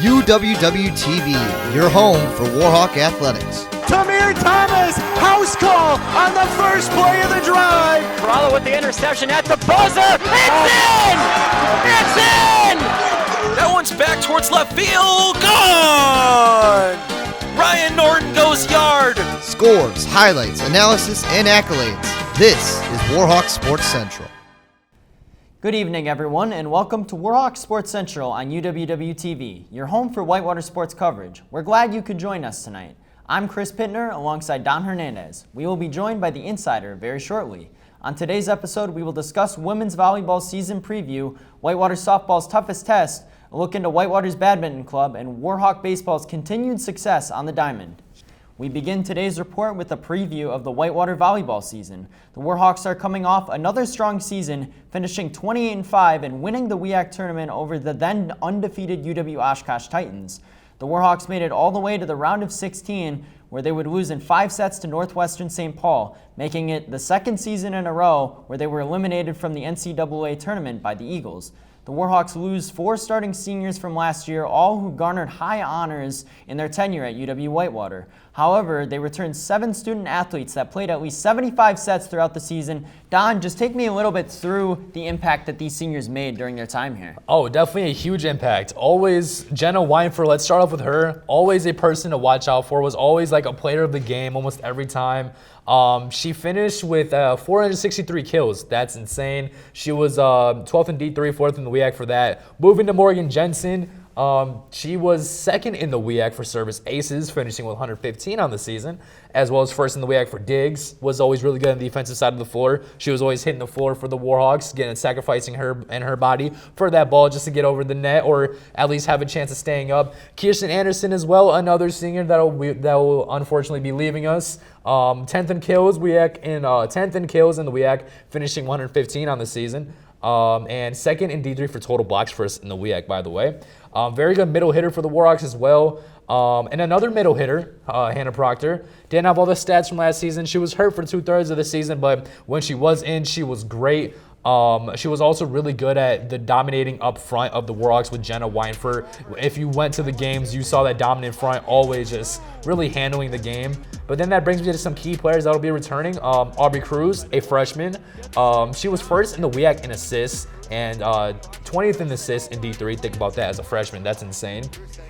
UWW-TV, your home for Warhawk Athletics. Tamir Thomas, house call on the first play of the drive. Corralo with the interception at the buzzer. It's in! It's in! That one's back towards left field. Gone! Ryan Norton goes yard. Scores, highlights, analysis, and accolades. This is Warhawk Sports Central. Good evening, everyone, and welcome to Warhawk Sports Central on UWW-TV, your home for Whitewater sports coverage. We're glad you could join us tonight. I'm Chris Pittner alongside Don Hernandez. We will be joined by the Insider very shortly. On today's episode, we will discuss women's volleyball season preview, Whitewater softball's toughest test, a look into Whitewater's badminton club, and Warhawk baseball's continued success on the diamond. We begin today's report with a preview of the Whitewater volleyball season. The Warhawks are coming off another strong season, finishing 28-5 and winning the WIAC tournament over the then undefeated UW-Oshkosh Titans. The Warhawks made it all the way to the round of 16, where they would lose in 5 sets to Northwestern St. Paul, making it the second season in a row where they were eliminated from the NCAA tournament by the Eagles. The Warhawks lose 4 starting seniors from last year, all who garnered high honors in their tenure at UW-Whitewater. However, they returned 7 student athletes that played at least 75 sets throughout the season. Don, just take me a little bit through the impact that these seniors made during their time here. Oh, definitely a huge impact. Always Jenna Weinford, let's start off with her. Always a person to watch out for, was always like a player of the game almost every time. She finished with 463 kills. That's insane. She was 12th in D3, 4th in the WIAC for that. Moving to Morgan Jensen. She was second in the WIAC for service aces, finishing with 115 on the season, as well as first in the WIAC for digs. Was always really good on the defensive side of the floor. She was always hitting the floor for the Warhawks, sacrificing her and her body for that ball just to get over the net or at least have a chance of staying up. Kirsten Anderson as well, another senior that will unfortunately be leaving us. 10th in kills in the WIAC, finishing 115 on the season. And second in D3 for total blocks, first in the WIAC, by the way. Very good middle hitter for the Warhawks as well. And another middle hitter, Hannah Proctor, didn't have all the stats from last season. She was hurt for 2/3 of the season, but when she was in, she was great. She was also really good at the dominating up front of the Warhawks with Jenna Weinford. If you went to the games, you saw that dominant front, always just really handling the game. But then that brings me to some key players that will be returning. Aubrey Cruz, a freshman. She was first in the WIAC in assists and 20th in assists in D3. Think about that as a freshman. That's insane.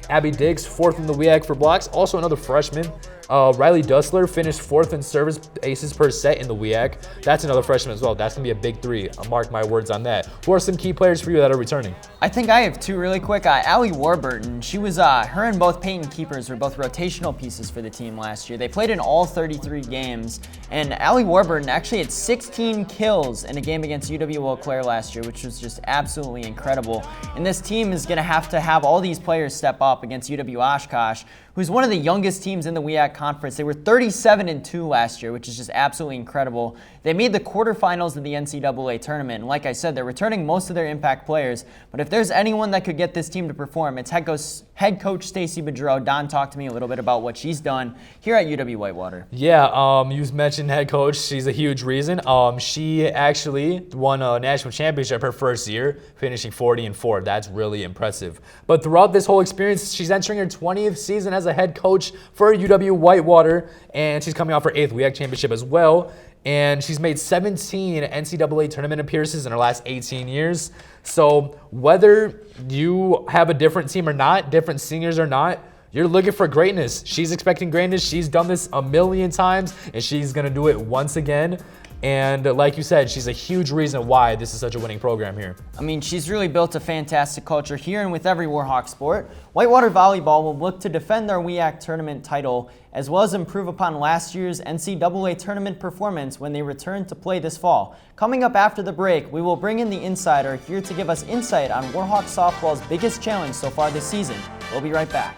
Abby Diggs, 4th in the WIAC for blocks. Also another freshman. Riley Dussler finished 4th in service aces per set in the WIAC. That's another freshman as well. That's going to be a big 3. I'll mark my words on that. Who are some key players for you that are returning? I think I have 2 really quick. Allie Warburton, she was, her and both Peyton Keepers were both rotational pieces for the team last year. They played in all 33 games, and Allie Warburton actually had 16 kills in a game against UW-Eau Claire last year, which was just absolutely incredible. And this team is going to have all these players step up against UW-Oshkosh, who's one of the youngest teams in the WIAC conference. They were 37-2 last year, which is just absolutely incredible. They made the quarterfinals of the NCAA tournament, and like I said, they're returning most of their impact players. But if there's anyone that could get this team to perform, it's head coach Stacy Bedreau. Don talked to me a little bit about what she's done here at UW-Whitewater. Yeah, you mentioned head coach. She's a huge reason. She actually won a national championship her first year, finishing 40-4. That's really impressive. But throughout this whole experience, she's entering her 20th season as a head coach for UW-Whitewater, and she's coming off her 8th WIAC championship as well. And she's made 17 NCAA tournament appearances in her last 18 years. So whether you have a different team or not, different seniors or not, you're looking for greatness. She's expecting greatness. She's done this a million times, and she's going to do it once again. And like you said, she's a huge reason why this is such a winning program here. I mean, she's really built a fantastic culture here and with every Warhawk sport. Whitewater Volleyball will look to defend their WIAC tournament title, as well as improve upon last year's NCAA tournament performance when they return to play this fall. Coming up after the break, we will bring in the Insider here to give us insight on Warhawk softball's biggest challenge so far this season. We'll be right back.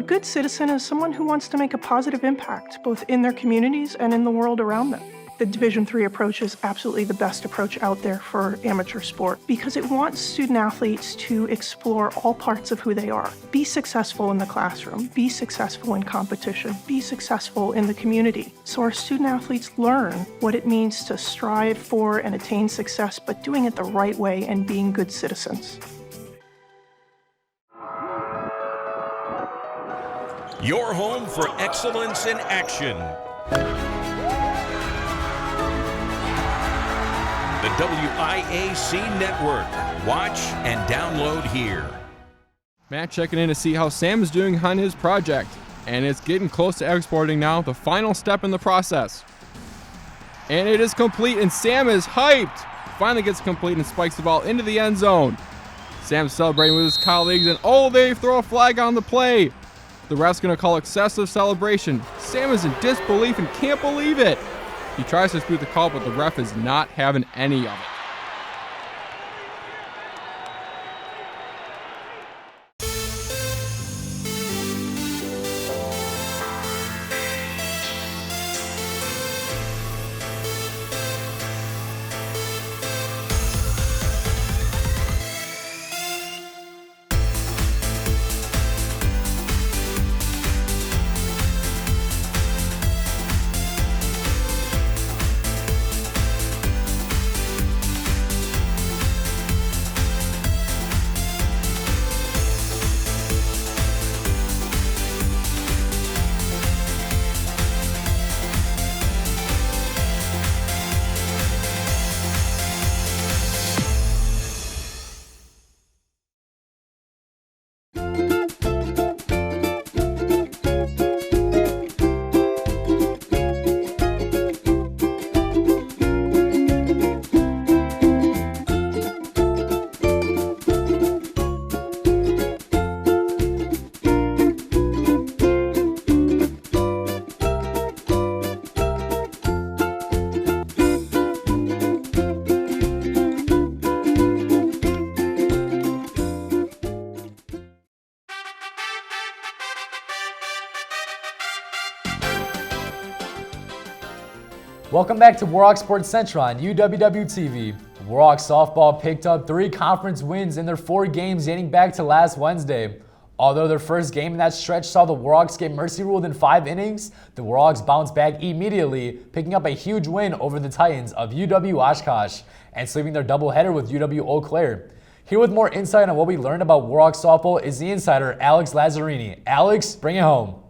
good citizen is someone who wants to make a positive impact, both in their communities and in the world around them. The Division III approach is absolutely the best approach out there for amateur sport because it wants student athletes to explore all parts of who they are. Be successful in the classroom, be successful in competition, be successful in the community. So our student athletes learn what it means to strive for and attain success, but doing it the right way and being good citizens. Your home for excellence in action. The WIAC Network. Watch and download here. Matt checking in to see how Sam is doing on his project. And it's getting close to exporting now, the final step in the process. And it is complete, and Sam is hyped. Finally gets complete and spikes the ball into the end zone. Sam's celebrating with his colleagues, and they throw a flag on the play. The ref's going to call excessive celebration. Sam is in disbelief and can't believe it. He tries to dispute the call, but the ref is not having any of it. Welcome back to Warhawk Sports Central on UWW-TV. Warhawk softball picked up 3 conference wins in their 4 games dating back to last Wednesday. Although their first game in that stretch saw the Warhawks get mercy ruled in 5 innings, the Warhawks bounced back immediately, picking up a huge win over the Titans of UW Oshkosh and sweeping their doubleheader with UW Eau Claire. Here with more insight on what we learned about Warhawk softball is the insider Alex Lazzarini. Alex, bring it home.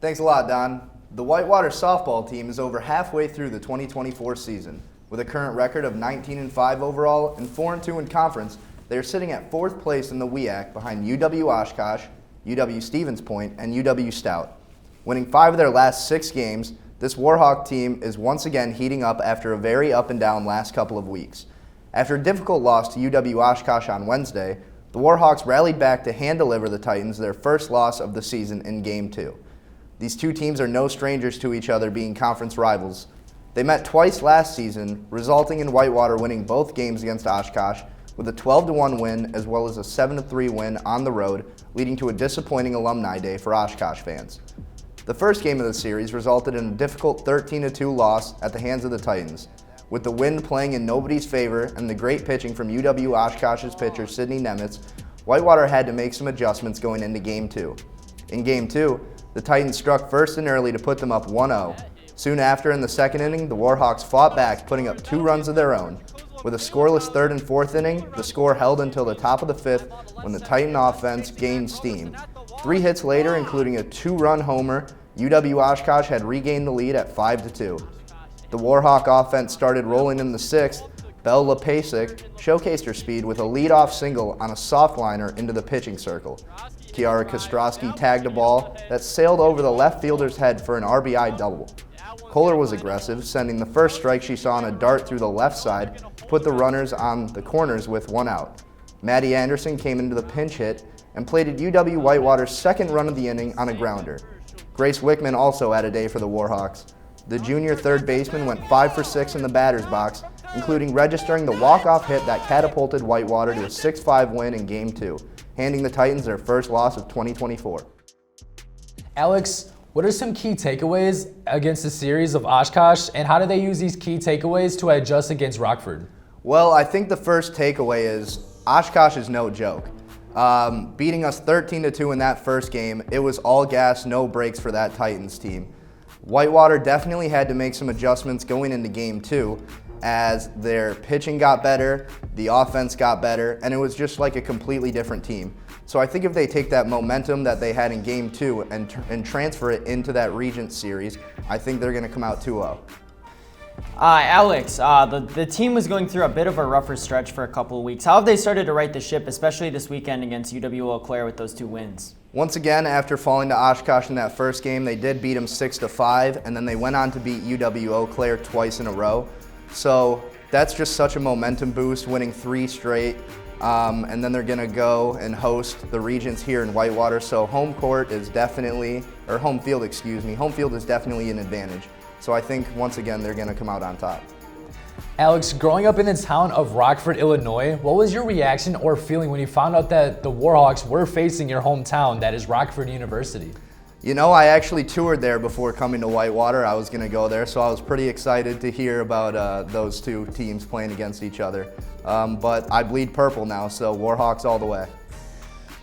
Thanks a lot, Don. The Whitewater softball team is over halfway through the 2024 season. With a current record of 19-5 overall and 4-2 in conference, they are sitting at 4th place in the WIAC behind UW Oshkosh, UW Stevens Point, and UW Stout. Winning 5 of their last 6 games, this Warhawk team is once again heating up after a very up and down last couple of weeks. After a difficult loss to UW Oshkosh on Wednesday, the Warhawks rallied back to hand-deliver the Titans their first loss of the season in Game 2. These two teams are no strangers to each other, being conference rivals. They met twice last season, resulting in Whitewater winning both games against Oshkosh with a 12-1 win as well as a 7-3 win on the road, leading to a disappointing alumni day for Oshkosh fans. The first game of the series resulted in a difficult 13-2 loss at the hands of the Titans. With the wind playing in nobody's favor and the great pitching from UW Oshkosh's pitcher Sidney Nemitz, Whitewater had to make some adjustments going into Game 2. In Game 2, the Titans struck first and early to put them up 1-0. Soon after, in the second inning, the Warhawks fought back, putting up 2 runs of their own. With a scoreless third and fourth inning, the score held until the top of the 5th when the Titan offense gained steam. 3 hits later, including a 2-run homer, UW Oshkosh had regained the lead at 5-2. The Warhawk offense started rolling in the 6th. Belle Lepasic showcased her speed with a leadoff single on a soft liner into the pitching circle. Kiara Kostrowski tagged a ball that sailed over the left fielder's head for an RBI double. Kohler was aggressive, sending the first strike she saw on a dart through the left side to put the runners on the corners with 1 out. Maddie Anderson came into the pinch hit and plated UW Whitewater's second run of the inning on a grounder. Grace Wickman also had a day for the Warhawks. The junior third baseman went 5 for 6 in the batter's box, including registering the walk-off hit that catapulted Whitewater to a 6-5 win in Game 2, handing the Titans their first loss of 2024. Alex, what are some key takeaways against the series of Oshkosh, and how do they use these key takeaways to adjust against Rockford? Well, I think the first takeaway is Oshkosh is no joke. Beating us 13-2 in that first game, it was all gas, no brakes for that Titans team. Whitewater definitely had to make some adjustments going into game 2 as their pitching got better, the offense got better, and it was just like a completely different team. So I think if they take that momentum that they had in game 2 and transfer it into that Regent series, I think they're going to come out 2-0. Alex, the team was going through a bit of a rougher stretch for a couple of weeks. How have they started to right the ship, especially this weekend against UW-Eau Claire with those 2 wins? Once again, after falling to Oshkosh in that first game, they did beat them 6-5, and then they went on to beat UW-Eau Claire twice in a row. So that's just such a momentum boost, winning 3 straight, and then they're going to go and host the Regents here in Whitewater. So home field is definitely an advantage. So I think, once again, they're going to come out on top. Alex, growing up in the town of Rockford, Illinois, what was your reaction or feeling when you found out that the Warhawks were facing your hometown, that is Rockford University? You know, I actually toured there before coming to Whitewater. I was going to go there, so I was pretty excited to hear about those 2 teams playing against each other. But I bleed purple now, so Warhawks all the way.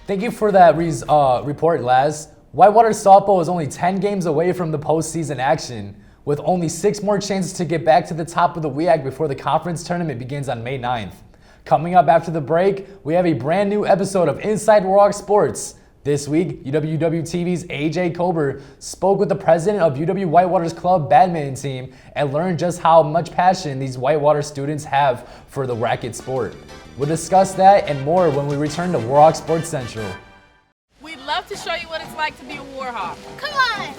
Thank you for that report, Laz. Whitewater softball is only 10 games away from the postseason action, with only 6 more chances to get back to the top of the WEAC before the conference tournament begins on May 9th. Coming up after the break, we have a brand new episode of Inside Warhawk Sports. This week, UWW-TV's AJ Kober spoke with the president of UW-Whitewater's club badminton team and learned just how much passion these Whitewater students have for the racket sport. We'll discuss that and more when we return to Warhawk Sports Central. We'd love to show you what it's like to be a Warhawk. Come on!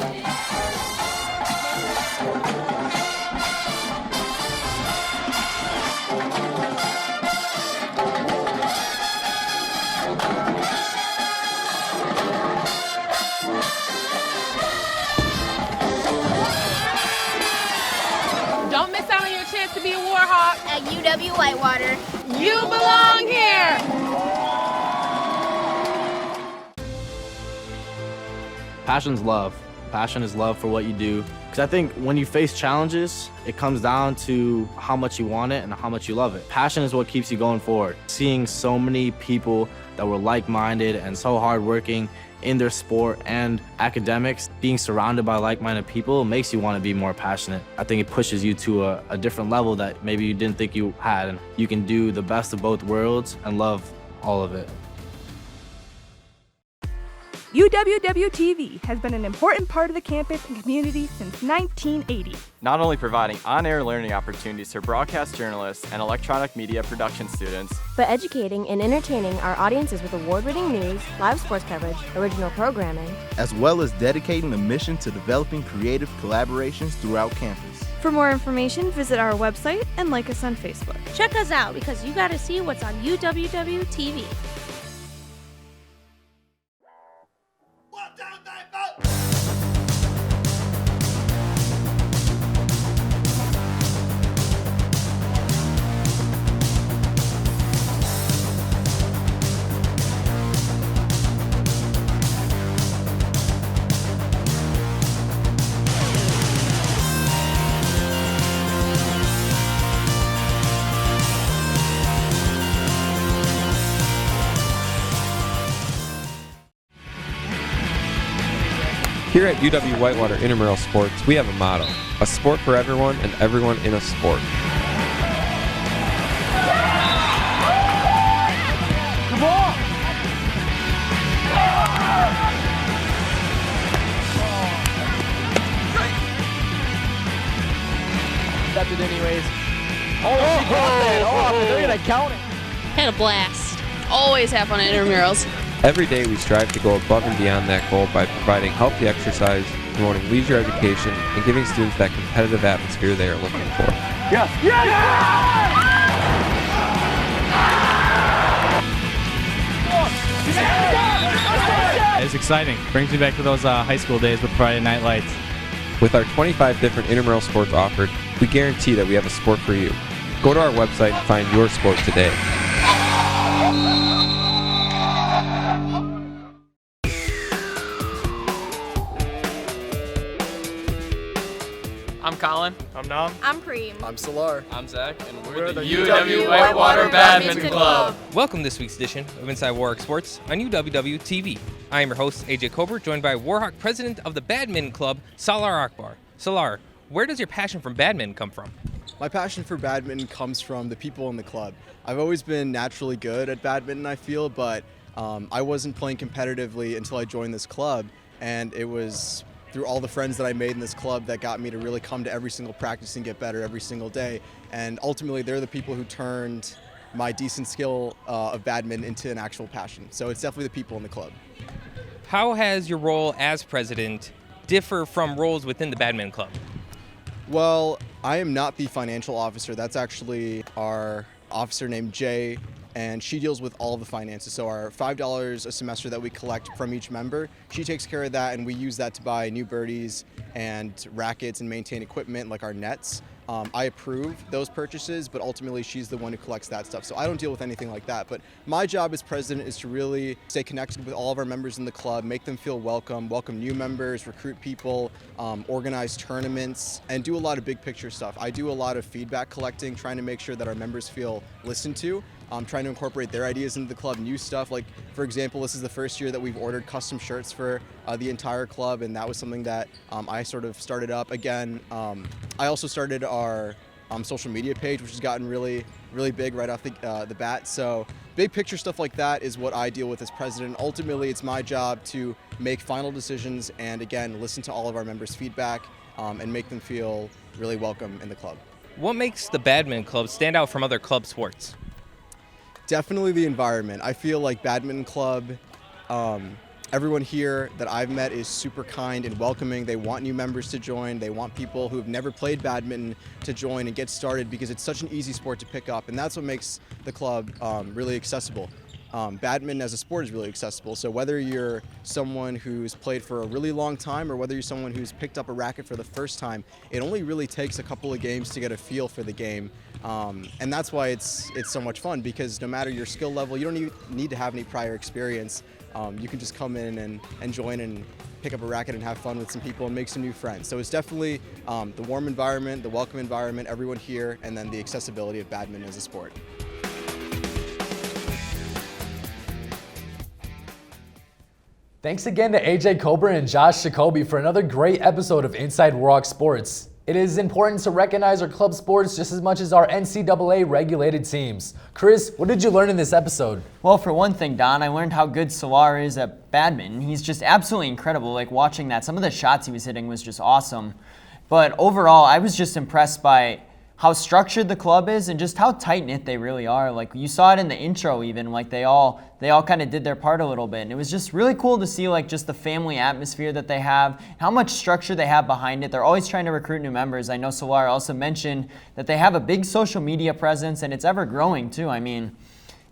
Don't miss out on your chance to be a Warhawk at UW-Whitewater. You belong here! Passion's love. Passion is love for what you do. Because I think when you face challenges, it comes down to how much you want it and how much you love it. Passion is what keeps you going forward. Seeing so many people that were like-minded and so hardworking in their sport and academics, being surrounded by like-minded people makes you want to be more passionate. I think it pushes you to a different level that maybe you didn't think you had. And you can do the best of both worlds and love all of it. UWW-TV has been an important part of the campus and community since 1980. Not only providing on-air learning opportunities for broadcast journalists and electronic media production students, but educating and entertaining our audiences with award-winning news, live sports coverage, original programming, as well as dedicating a mission to developing creative collaborations throughout campus. For more information, visit our website and like us on Facebook. Check us out because you got to see what's on UWW-TV. Here at UW-Whitewater Intramural Sports, we have a motto: a sport for everyone and everyone in a sport. Come on! Stepped it anyways. Oh, she got that off. They're going to count it. Had a blast. Always have fun at intramurals. Every day we strive to go above and beyond that goal by providing healthy exercise, promoting leisure education, and giving students that competitive atmosphere they are looking for. Yes! Yes! It's exciting. Brings me back to those high school days with Friday Night Lights. With our 25 different intramural sports offered, we guarantee that we have a sport for you. Go to our website and find your sport today. I'm Colin. I'm Nam. I'm Preem. I'm Solar. I'm Zach, and We're the UW Whitewater Badminton Club. Welcome to this week's edition of Inside Warhawk Sports on UWW TV. I am your host, AJ Kober, joined by Warhawk president of the Badminton Club, Salar Akbar. Salar, where does your passion for badminton come from? My passion for badminton comes from the people in the club. I've always been naturally good at badminton, I feel, but I wasn't playing competitively until I joined this club, and it was through all the friends that I made in this club that got me to really come to every single practice and get better every single day. And ultimately, they're the people who turned my decent skill of badminton into an actual passion. So it's definitely the people in the club. How has your role as president differ from roles within the badminton club? Well, I am not the financial officer. That's actually our officer named Jay, and she deals with all the finances. So our $5 a semester that we collect from each member, she takes care of that, and we use that to buy new birdies and rackets and maintain equipment like our nets. I approve those purchases, but ultimately she's the one who collects that stuff. So I don't deal with anything like that. But my job as president is to really stay connected with all of our members in the club, make them feel welcome new members, recruit people, organize tournaments, and do a lot of big picture stuff. I do a lot of feedback collecting, trying to make sure that our members feel listened to. Trying to incorporate their ideas into the club, new stuff. Like, for example, this is the first year that we've ordered custom shirts for the entire club, and that was something that I sort of started up. Again, I also started our social media page, which has gotten really big right off the bat. So big picture stuff like that is what I deal with as president. Ultimately, it's my job to make final decisions and, again, listen to all of our members' feedback and make them feel really welcome in the club. What makes the badminton club stand out from other club sports? Definitely the environment. I feel like badminton club, everyone here that I've met is super kind and welcoming. They want new members to join. They want people who have never played badminton to join and get started because it's such an easy sport to pick up, and that's what makes the club really accessible. Badminton as a sport is really accessible, so whether you're someone who's played for a really long time or whether you're someone who's picked up a racket for the first time, it only really takes a couple of games to get a feel for the game. And that's why it's so much fun, because no matter your skill level, you don't even need to have any prior experience. You can just come in and join and pick up a racket and have fun with some people and make some new friends. So it's definitely the warm environment, the welcome environment, everyone here, and then the accessibility of badminton as a sport. Thanks again to AJ Kober and Josh Jacoby for another great episode of Inside Warhawk Sports. It is important to recognize our club sports just as much as our NCAA regulated teams. Chris, what did you learn in this episode? Well, for one thing, Don, I learned how good Solar is at badminton. He's just absolutely incredible. Like, watching that, some of the shots he was hitting was just awesome. But overall, I was just impressed by how structured the club is and just how tight-knit they really are. Like, you saw it in the intro even, like they all kind of did their part a little bit. And it was just really cool to see, like, just the family atmosphere that they have, how much structure they have behind it. They're always trying to recruit new members. I know Solar also mentioned that they have a big social media presence, and it's ever growing too. I mean,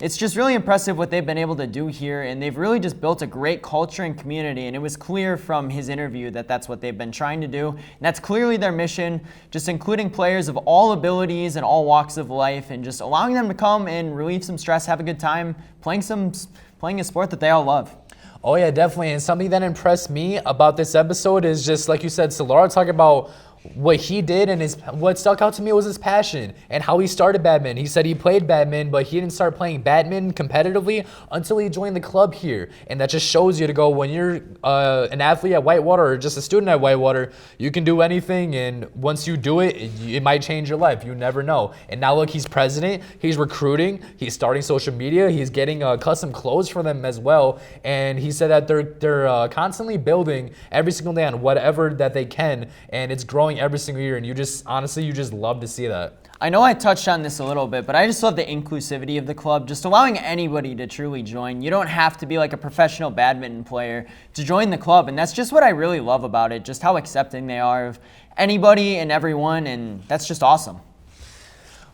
it's just really impressive what they've been able to do here, and they've really just built a great culture and community, and it was clear from his interview that that's what they've been trying to do, and that's clearly their mission, just including players of all abilities and all walks of life, and just allowing them to come and relieve some stress, have a good time, playing a sport that they all love. Oh yeah, definitely, and something that impressed me about this episode is just, like you said, Solar talking about what he did, and what stuck out to me was his passion and how he started badminton. He said he played badminton, but he didn't start playing badminton competitively until he joined the club here. And that just shows you to go, when you're an athlete at Whitewater or just a student at Whitewater, you can do anything, and once you do it, it might change your life. You never know. And now look, he's president, he's recruiting, he's starting social media, he's getting custom clothes for them as well. And he said that they're constantly building every single day on whatever that they can, and it's growing every single year, and you just love to see that. I know I touched on this a little bit, but I just love the inclusivity of the club, just allowing anybody to truly join. You don't have to be like a professional badminton player to join the club, and that's just what I really love about it, just how accepting they are of anybody and everyone, and that's just awesome.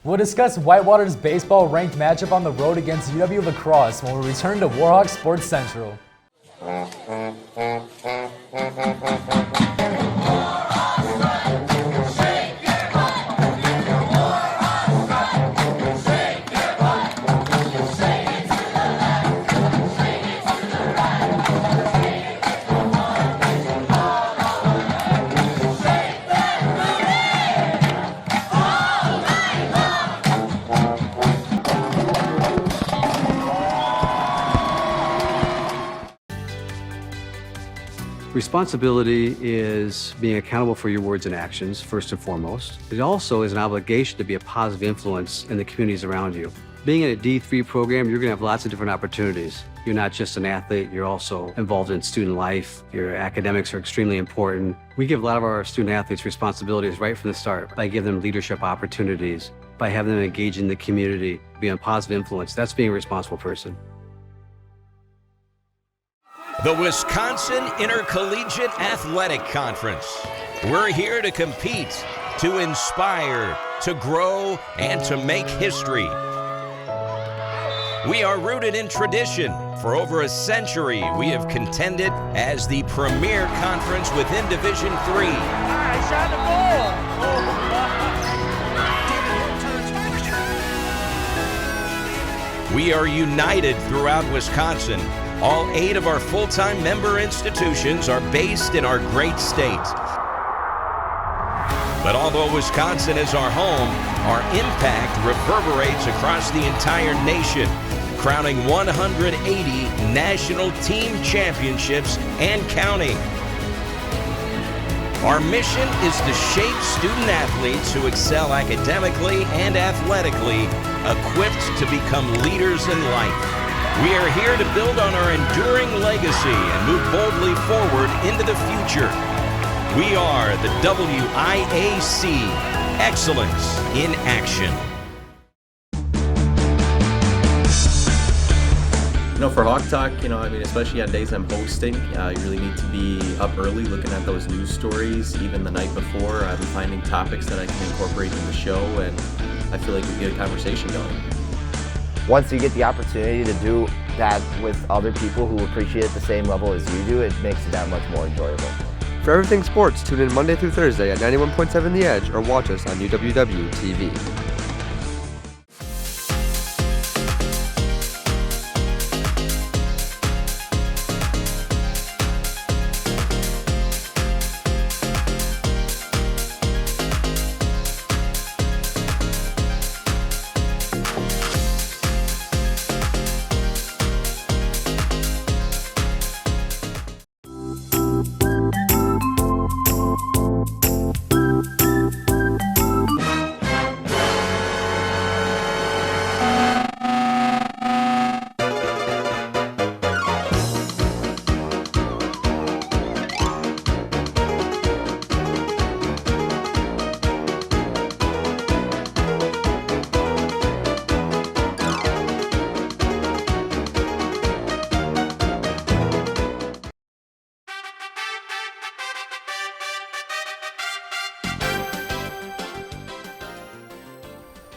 We'll discuss Whitewater's baseball ranked matchup on the road against UW La Crosse when we return to Warhawk Sports Central. Responsibility is being accountable for your words and actions, first and foremost. It also is an obligation to be a positive influence in the communities around you. Being in a D3 program, you're gonna have lots of different opportunities. You're not just an athlete, you're also involved in student life. Your academics are extremely important. We give a lot of our student athletes responsibilities right from the start by giving them leadership opportunities, by having them engage in the community, be a positive influence. That's being a responsible person. The Wisconsin Intercollegiate Athletic Conference. We're here to compete, to inspire, to grow, and to make history. We are rooted in tradition. For over a century, we have contended as the premier conference within Division III. I shot the ball. We are united throughout Wisconsin. All 8 of our full-time member institutions are based in our great state. But although Wisconsin is our home, our impact reverberates across the entire nation, crowning 180 national team championships and counting. Our mission is to shape student athletes who excel academically and athletically, equipped to become leaders in life. We are here to build on our enduring legacy and move boldly forward into the future. We are the WIAC, Excellence in Action. For Hawk Talk, especially on days I'm hosting, you really need to be up early looking at those news stories. Even the night before, I'm finding topics that I can incorporate in the show, and I feel like we get a conversation going. Once you get the opportunity to do that with other people who appreciate it the same level as you do, it makes it that much more enjoyable. For everything sports, tune in Monday through Thursday at 91.7 The Edge or watch us on UWW TV.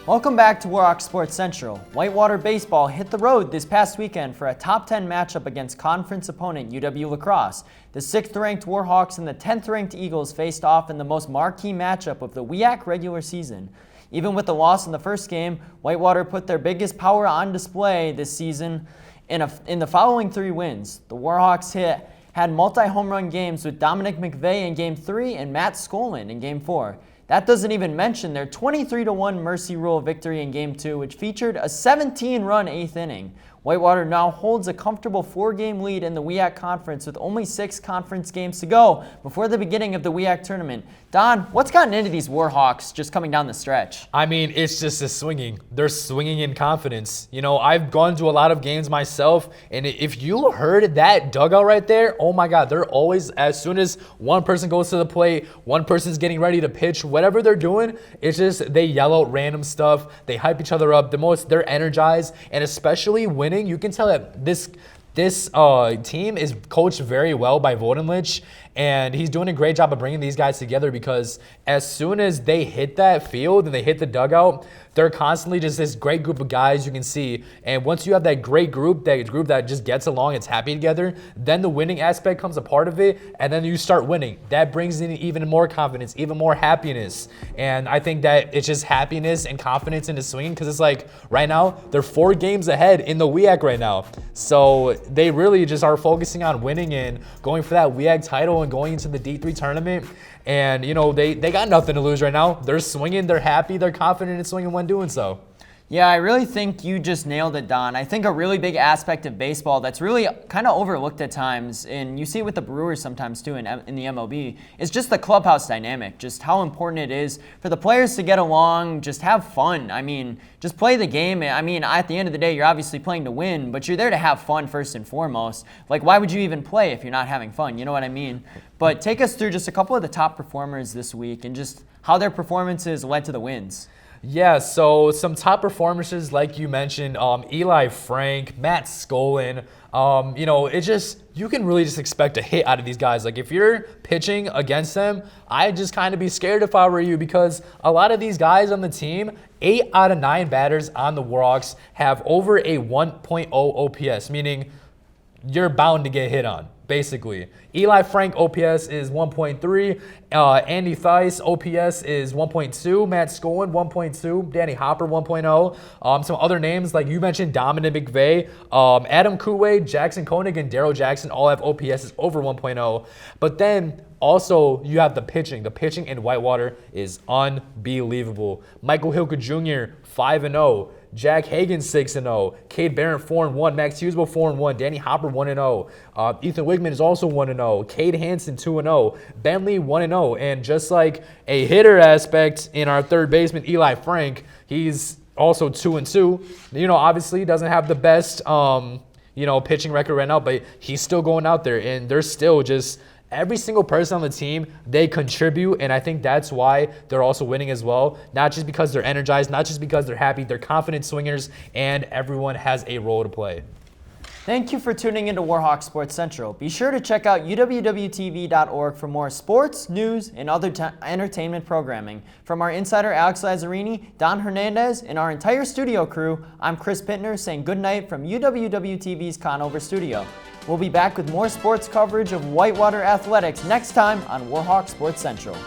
Welcome back to Warhawk Sports Central. Whitewater Baseball hit the road this past weekend for a top 10 matchup against conference opponent UW La Crosse. The 6th-ranked Warhawks and the 10th-ranked Eagles faced off in the most marquee matchup of the WIAC regular season. Even with the loss in the first game, Whitewater put their biggest power on display this season in the following 3 wins. The Warhawks had multi-home run games with Dominic McVeigh in Game 3 and Matt Skolin in Game 4. That doesn't even mention their 23-1 Mercy Rule victory in Game 2, which featured a 17-run 8th inning. Whitewater now holds a comfortable 4-game lead in the WIAC Conference with only 6 conference games to go before the beginning of the WIAC tournament. Don, what's gotten into these Warhawks just coming down the stretch? It's just a swinging. They're swinging in confidence. I've gone to a lot of games myself, and if you heard that dugout right there, oh my God, they're always, as soon as one person goes to the plate, one person's getting ready to pitch, whatever they're doing, it's just they yell out random stuff, they hype each other up, they're energized, and especially winning, you can tell that this team is coached very well by Vodenlich, and he's doing a great job of bringing these guys together because as soon as they hit that field and they hit the dugout, they're constantly just this great group of guys you can see. And once you have that great group that just gets along, it's happy together, then the winning aspect comes a part of it, and then you start winning. That brings in even more confidence, even more happiness. And I think that it's just happiness and confidence into swinging because it's like right now, they're 4 games ahead in the WIAC right now. So they really just are focusing on winning and going for that WIAC title and going into the D3 tournament. And, they got nothing to lose right now. They're swinging, they're happy, they're confident in swinging when doing so. Yeah, I really think you just nailed it, Don. I think a really big aspect of baseball that's really kind of overlooked at times, and you see it with the Brewers sometimes too in the MLB, is just the clubhouse dynamic, just how important it is for the players to get along, just have fun. I mean, just play the game. I mean, at the end of the day, you're obviously playing to win, but you're there to have fun first and foremost. Like, why would you even play if you're not having fun? You know what I mean? But take us through just a couple of the top performers this week and just how their performances led to the wins. Yeah, so some top performances like you mentioned, Eli Frank, Matt Skolin. You can really just expect a hit out of these guys. Like if you're pitching against them, I'd just kind of be scared if I were you, because a lot of these guys on the team, 8 out of 9 batters on the Warhawks have over a 1.0 OPS, meaning you're bound to get hit on, basically. Eli Frank OPS is 1.3. Andy Theis OPS is 1.2. Matt Skolin 1.2. Danny Hopper 1.0. Some other names like you mentioned, Dominic McVeigh, Adam Kuway, Jackson Koenig, and Darryl Jackson all have OPSs over 1.0. But then also you have the pitching. The pitching in Whitewater is unbelievable. Michael Hilke Jr. 5-0. Jack Hagan 6-0, Cade Barrett 4-1, Max Husebo 4-1, Danny Hopper 1-0, Ethan Wigman is also 1-0, Cade Hansen 2-0, Bentley 1-0, and just like a hitter aspect in our third baseman Eli Frank, he's also 2-2. Obviously he doesn't have the best pitching record right now, but he's still going out there, and they're still just every single person on the team, they contribute, and I think that's why they're also winning as well. Not just because they're energized, not just because they're happy, they're confident swingers, and everyone has a role to play. Thank you for tuning into Warhawk Sports Central. Be sure to check out uwwtv.org for more sports, news, and other entertainment programming. From our insider Alex Lazzarini, Don Hernandez, and our entire studio crew, I'm Chris Pittner saying good night from UWW-TV's Conover studio. We'll be back with more sports coverage of Whitewater athletics next time on Warhawk Sports Central.